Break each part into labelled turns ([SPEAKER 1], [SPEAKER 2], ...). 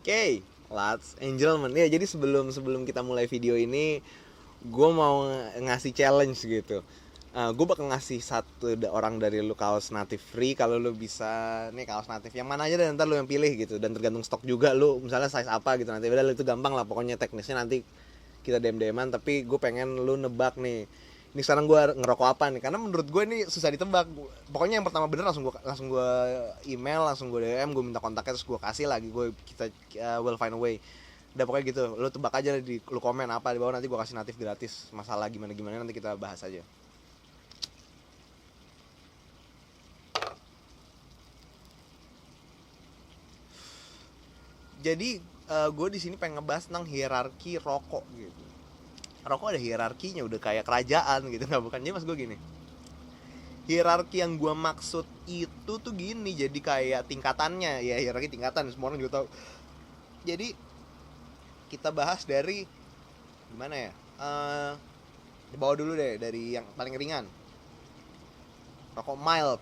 [SPEAKER 1] Oke, ladies and gentlemen. Ya, jadi sebelum sebelum kita mulai video ini, gue mau ngasih challenge gitu. Gue bakal ngasih satu orang dari lu kaos natif free kalau lu bisa nih kaos natif yang mana aja dan ntar lu yang pilih gitu, dan tergantung stok juga lu misalnya size apa gitu, nanti udah itu gampang lah pokoknya, teknisnya nanti kita DM-an. Tapi gue pengen lu nebak nih, ini sekarang gue ngerokok apa nih, karena menurut gue ini susah ditebak. Pokoknya yang pertama bener langsung gue email, langsung gue DM, gue minta kontaknya, terus gue kasih lagi, kita will find a way. Udah pokoknya gitu, lu tebak aja lu komen apa di bawah, nanti gue kasih natif gratis. Masalah gimana gimana nanti kita bahas aja. Jadi gue di sini pengen ngebahas tentang hierarki rokok gitu. Rokok ada hierarkinya, udah kayak kerajaan gitu, nggak? Bukan, jadi mas gue gini, hierarki yang gue maksud itu tuh gini, jadi kayak tingkatannya ya, hierarki tingkatan, semua orang juga tahu. Jadi kita bahas dari gimana ya, di bawah dulu deh, dari yang paling ringan, rokok mild.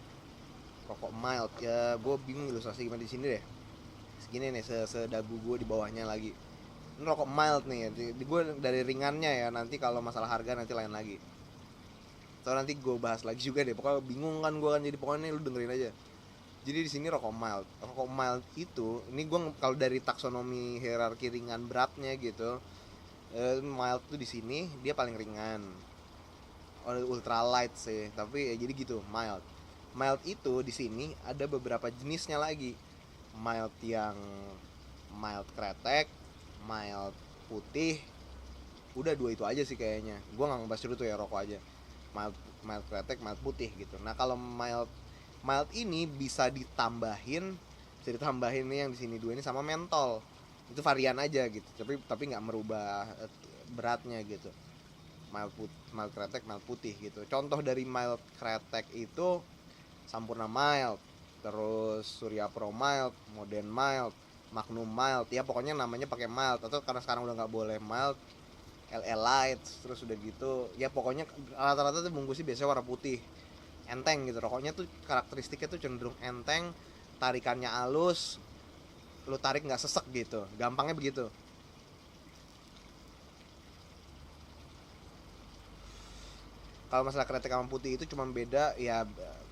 [SPEAKER 1] Rokok mild ya, gue bingung ilustrasi gimana di sini deh. Segini nih, sedagu gue di bawahnya lagi. Ini rokok mild nih, di gue dari ringannya ya, nanti kalau masalah harga nanti lain lagi. Atau nanti gue bahas lagi juga deh, pokoknya bingung kan gue kan, jadi pokoknya lu dengerin aja. Jadi di sini rokok mild. Rokok mild itu, ini gue kalau dari taksonomi hierarki ringan beratnya gitu, mild tuh di sini dia paling ringan. Ultra light sih, tapi ya jadi gitu, mild. Mild itu di sini ada beberapa jenisnya lagi. Mild yang mild kretek, mild putih. Udah dua itu aja sih kayaknya. Gue nggak ngebahas dulu tuh ya, rokok aja. Mild, mild kretek, mild putih gitu. Nah kalau mild mild ini bisa ditambahin nih yang di sini dua ini sama mentol. Itu varian aja gitu, tapi nggak merubah beratnya gitu. Mild kretek, mild putih gitu. Contoh dari mild kretek itu Sampurna mild, terus Surya Pro mild, Modern mild, Magnum mild. Ya pokoknya namanya pakai mild, atau karena sekarang udah nggak boleh mild, LL light. Terus udah gitu ya pokoknya rata-rata tuh bungkusnya biasanya warna putih, enteng gitu. Rokoknya tuh karakteristiknya tuh cenderung enteng, tarikannya halus, lu tarik nggak sesek gitu, gampangnya begitu. Kalau masalah kretek sama putih itu cuma beda ya,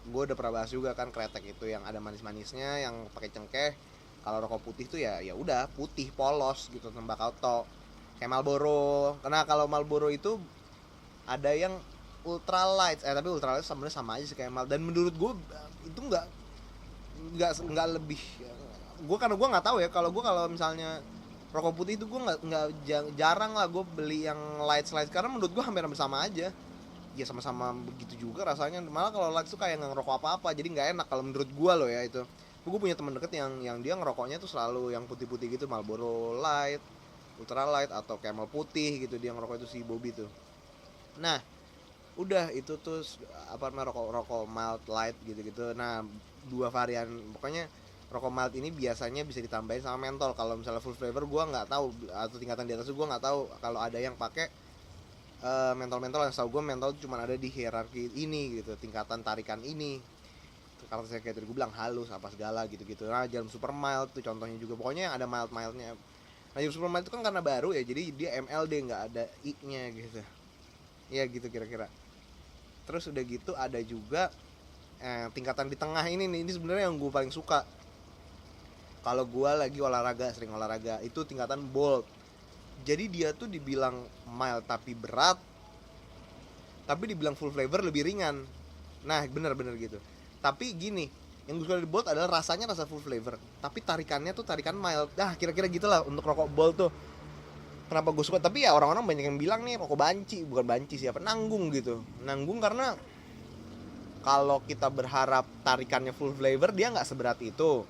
[SPEAKER 1] gue udah pernah bahas juga kan, kretek itu yang ada manis-manisnya yang pakai cengkeh. Kalau rokok putih tuh ya udah putih polos gitu, tembakau tok, kayak Marlboro. Karena kalau Marlboro itu ada yang ultra light, tapi ultra light sebenarnya sama aja sih kayak mal. Dan menurut gue itu nggak lebih, gue karena gue nggak tahu ya, kalau misalnya rokok putih itu gue nggak jarang lah gue beli yang light light, karena menurut gue hampir sama aja. Ya sama-sama begitu juga rasanya, malah kalau light tuh kayak nggak ngerokok apa-apa, jadi nggak enak kalau menurut gue loh ya itu. Gue punya temen deket yang dia ngerokoknya tuh selalu yang putih-putih gitu, Marlboro light, ultra light, atau Camel putih gitu dia ngerokok, itu si Bobby tuh. Nah udah itu tuh apa namanya, rokok rokok mild light gitu-gitu. Nah dua varian pokoknya. Rokok mild ini biasanya bisa ditambahin sama mentol. Kalau misalnya full flavor gue nggak tahu, atau tingkatan di atas gue nggak tahu kalau ada yang pakai mentol-mentol. Yang tahu gue mentol cuma ada di hierarki ini gitu, tingkatan tarikan ini. Kalau saya kayak tadi gue bilang halus apa segala gitu-gitu. Nah jarum super mild tuh contohnya juga, pokoknya yang ada mild mildnya. Nah jarum super mild itu kan karena baru ya, jadi dia MLD nggak ada I nya gitu ya, gitu kira-kira. Terus udah gitu ada juga tingkatan di tengah ini nih, ini sebenarnya yang gue paling suka. Kalau gue lagi olahraga, sering olahraga, itu tingkatan bold. Jadi dia tuh dibilang mild tapi berat, tapi dibilang full flavor lebih ringan. Nah bener-bener gitu. Tapi gini, yang gue suka di bold adalah rasanya rasa full flavor, tapi tarikannya tuh tarikan mild. Nah kira-kira gitulah untuk rokok bold tuh, kenapa gue suka. Tapi ya orang-orang banyak yang bilang nih rokok banci, bukan banci siapa, nanggung gitu. Nanggung karena kalau kita berharap tarikannya full flavor, dia nggak seberat itu.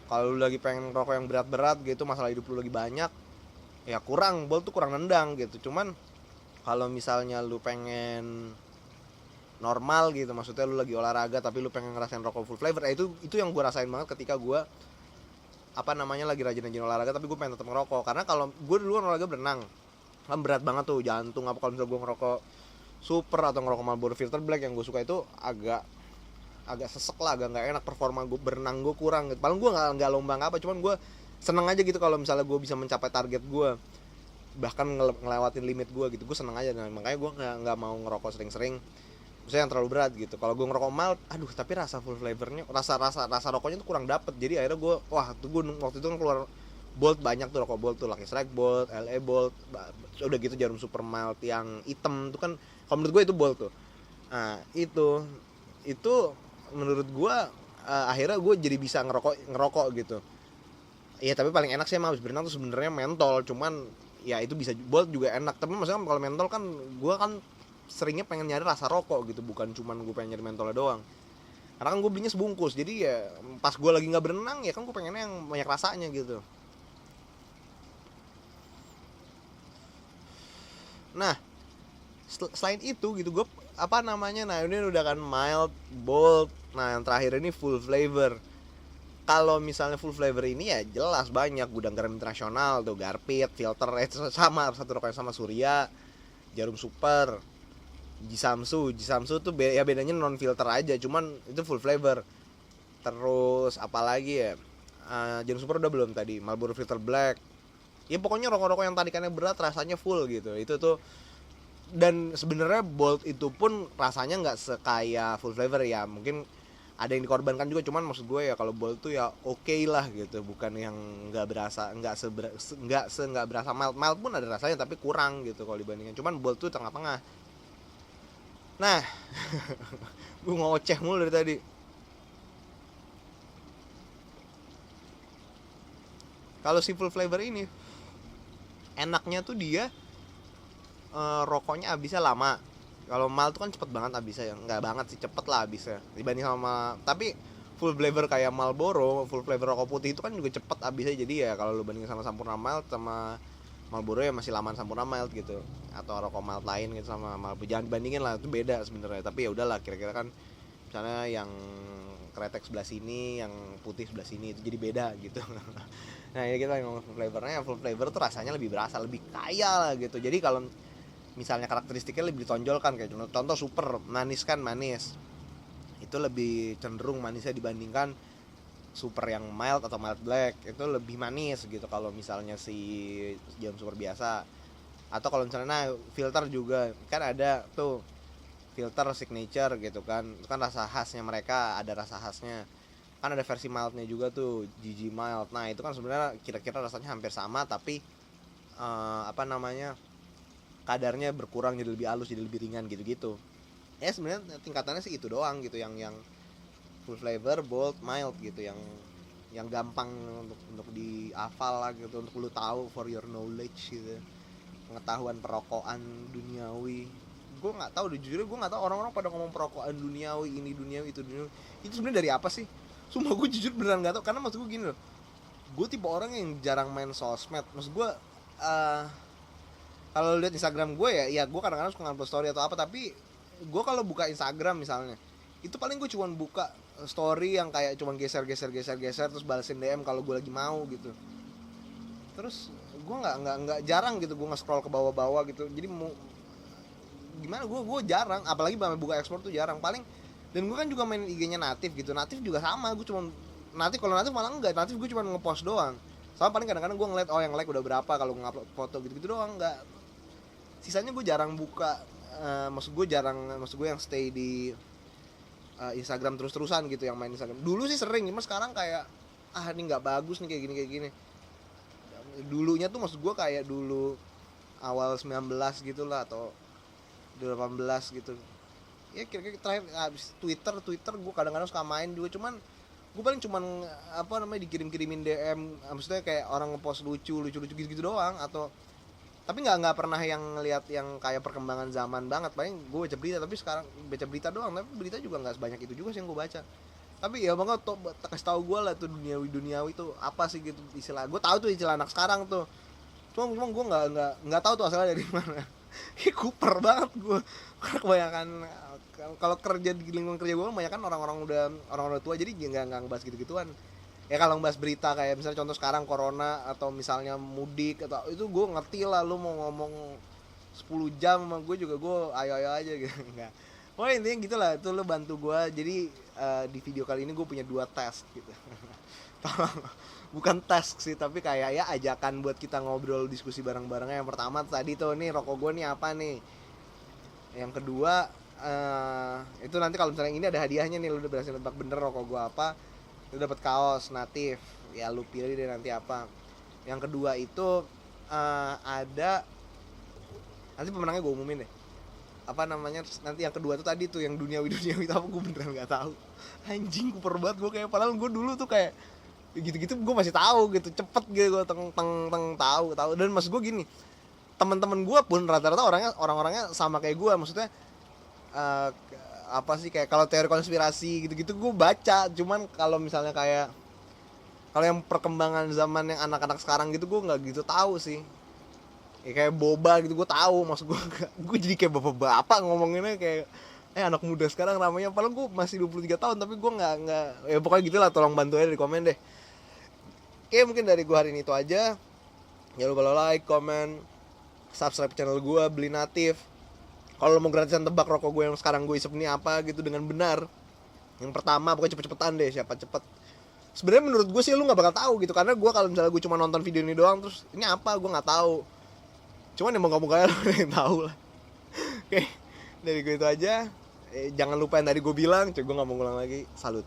[SPEAKER 1] Kalau lu lagi pengen rokok yang berat-berat gitu, masalah hidup lu lagi banyak, ya kurang, bold tuh kurang nendang gitu. Cuman kalau misalnya lu pengen normal gitu, maksudnya lu lagi olahraga tapi lu pengen ngerasain rokok full flavor, itu yang gue rasain banget ketika gue apa namanya lagi rajin-rajin olahraga tapi gue pengen tetap ngerokok. Karena kalau gue dulu olahraga berenang kan berat banget tuh jantung apa, kalau misalnya gue ngerokok super atau ngerokok Marlboro Filter Black yang gue suka itu agak agak sesek lah, agak nggak enak, performa gue berenang gue kurang gitu. Paling gue nggak lomba nggak apa, cuman gue seneng aja gitu kalau misalnya gue bisa mencapai target gue, bahkan ngelewatin limit gue gitu, gue seneng aja. Nah makanya gue nggak mau ngerokok sering-sering, misalnya yang terlalu berat gitu. Kalau gue ngerokok mild, aduh tapi rasa full flavornya, rasa rokoknya tuh kurang dapet. Jadi akhirnya gue, wah tuh gue waktu itu kan keluar Bolt banyak tuh, rokok Bolt tuh, Lucky Strike Bolt, LA Bolt, udah gitu Jarum Super Mild yang hitam tuh kan, kalau menurut gue itu Bolt tuh. Nah itu menurut gue akhirnya gue jadi bisa ngerokok gitu. Iya tapi paling enak sih emang habis berenang tuh sebenarnya mentol, cuman ya itu bisa Bolt juga enak. Tapi maksudnya kalau mentol kan gue kan seringnya pengen nyari rasa rokok gitu, bukan cuman gue pengen nyari mentolnya doang. Karena kan gue belinya sebungkus, jadi ya pas gue lagi nggak berenang ya kan gue pengennya yang banyak rasanya gitu. Nah selain itu gitu gue apa namanya, nah ini udah kan mild, bold, nah yang terakhir ini full flavor. Kalau misalnya full flavor ini ya jelas banyak, Gudang Garam Internasional tuh, Garpit, Filter, sama satu rokoknya sama Surya, Jarum Super, Jisamsu tuh ya bedanya non filter aja, cuman itu full flavor. Terus apalagi ya, Jarum Super udah belum tadi, Marlboro Filter Black. Ya pokoknya rokok-rokok yang tadi kan berat rasanya full gitu. Itu tuh, dan sebenarnya Bolt itu pun rasanya nggak sekaya full flavor ya, mungkin ada yang dikorbankan juga, cuman maksud gue ya kalau Bolt tuh ya oke lah gitu, bukan yang nggak berasa, nggak berasa mild pun ada rasanya tapi kurang gitu kalau dibandingkan, cuman Bolt tuh tengah-tengah. Nah gue ngoceh mulu dari tadi. Kalau si full flavor ini enaknya tuh dia rokoknya habisnya lama. Kalau mild tuh kan cepet banget habisnya ya, nggak banget sih, cepet lah habisnya dibanding sama, tapi full flavor kayak Marlboro, full flavor rokok putih itu kan juga cepet habisnya. Jadi ya kalau lu bandingin sama Sampurna Mild sama Marlboro ya masih lamaan Sampurna Mild gitu, atau rokok mild lain gitu sama Marlboro, jangan bandingin lah, itu beda sebenarnya. Tapi ya udahlah, kira-kira kan misalnya yang kretek sebelah sini, yang putih sebelah sini, itu jadi beda gitu. Nah ini kita ngomong full flavornya, full flavor tuh rasanya lebih berasa, lebih kaya lah gitu. Jadi kalau misalnya karakteristiknya lebih ditonjolkan, kayak contoh super manis kan, manis itu lebih cenderung manisnya dibandingkan super yang mild atau mild black, itu lebih manis gitu kalau misalnya si Jarum Super biasa. Atau kalau misalnya nah filter juga kan ada tuh, filter signature gitu kan, itu kan rasa khasnya mereka, ada rasa khasnya kan, ada versi mildnya juga tuh, GG mild. Nah itu kan sebenarnya kira-kira rasanya hampir sama, tapi apa namanya, kadarnya berkurang jadi lebih halus, jadi lebih ringan gitu-gitu. Ya sebenarnya tingkatannya sih itu doang gitu, yang full flavor, bold, mild gitu, yang gampang untuk dihafal lah gitu, untuk lu tahu, for your knowledge gitu, pengetahuan perokokan duniawi. Gue nggak tahu, jujur gue nggak tahu orang-orang pada ngomong perokokan duniawi, ini duniawi itu duniawi, itu sebenarnya dari apa sih? Sumpah gue jujur beneran nggak tahu, karena maksud gue gini loh, gue tipe orang yang jarang main sosmed. Maksud gue kalau lihat Instagram gue ya gue kadang-kadang suka ngupload story atau apa, tapi gue kalau buka Instagram misalnya, itu paling gue cuma buka story yang kayak cuma geser terus balesin DM kalau gue lagi mau gitu. Terus gue nggak jarang gitu gue nge-scroll ke bawah-bawah gitu. Jadi mau gimana, gue jarang, apalagi buka explore tuh jarang paling. Dan gue kan juga main IG-nya Natif gitu, Natif juga sama, gue cuma Natif, kalau Natif malah enggak, Natif gue cuma ngepost doang. Sama paling kadang-kadang gue ngeliat yang like udah berapa kalau ngupload foto gitu-gitu doang, enggak. Sisanya gue jarang buka, maksud gue yang stay di Instagram terus-terusan gitu, yang main Instagram. Dulu sih sering, cuma sekarang kayak ini nggak bagus nih kayak gini. Dulunya tuh maksud gue kayak dulu awal 19 gitu lah, atau 18 gitu. Ya kira-kira terakhir habis Twitter gue kadang-kadang suka main juga, cuman gue paling cuman apa namanya, dikirim-kirimin DM, maksudnya kayak orang ngepost lucu gitu doang. Atau tapi nggak pernah yang lihat yang kayak perkembangan zaman banget. Paling gue baca berita, tapi sekarang baca berita doang, tapi berita juga nggak sebanyak itu juga sih yang gue baca. Tapi ya bang, tuh kasih tahu gue lah tuh, duniawi itu apa sih gitu istilah. Gue tahu tuh istilah anak sekarang tuh, cuma gue nggak tahu tuh asalnya dari mana. Kuper banget gue, karena kebanyakan kalau kerja di lingkungan kerja gue kebanyakan orang-orang tua, jadi nggak ngebahas gitu-gituan. Ya kalau ngebahas berita kayak misalnya contoh sekarang corona, atau misalnya mudik, atau itu gue ngerti lah, lu mau ngomong 10 jam sama gue juga gue ayo aja gitu. Enggak, pokoknya intinya gitu lah, itu lu bantu gue. Jadi di video kali ini gue punya 2 tes gitu. Bukan task sih, tapi kayak ya ajakan buat kita ngobrol diskusi bareng-barengnya. Yang pertama tadi tuh, nih rokok gue nih apa nih. Yang kedua itu nanti kalau misalnya ini ada hadiahnya nih, lu udah berhasil nebak bener rokok gue apa, lu dapat kaos natif, ya lu pilih deh nanti apa. Yang kedua itu ada, nanti pemenangnya gue umumin deh, apa namanya. Nanti yang kedua tuh tadi tuh yang duniawi itu apa, gue beneran nggak tahu. Anjing, kuper banget gue, kayak padahal gue dulu tuh kayak gitu-gitu gue masih tahu gitu, cepet gitu gue tahu. Dan maksud gue gini, teman-teman gue pun rata-rata orang-orangnya sama kayak gue, maksudnya apa sih, kayak kalau teori konspirasi gitu-gitu gue baca, cuman kalau misalnya kayak kalau yang perkembangan zaman yang anak-anak sekarang gitu gue nggak gitu tahu sih. Ya kayak boba gitu gue tahu, maksud gue jadi kayak bapak-bapak ngomonginnya kayak anak muda sekarang namanya, padahal gue masih 23 tahun tapi gue nggak ya pokoknya gitulah. Tolong bantu aja di komen deh. Oke, mungkin dari gue hari ini itu aja. Jangan lupa like, comment, subscribe channel gue Beli Natif. Kalau mau gratisan tebak rokok gue yang sekarang gue isep ini apa gitu dengan benar, yang pertama pokoknya cepet-cepetan deh, siapa cepet. Sebenarnya menurut gue sih lu nggak bakal tahu gitu, karena gue kalau misalnya gue cuma nonton video ini doang terus ini apa gue nggak tahu. Cuman ya moga-moga lu yang tahu lah. Oke, dari gue itu aja. Jangan lupa yang tadi gue bilang, coba gue nggak mau ngulang lagi. Salut.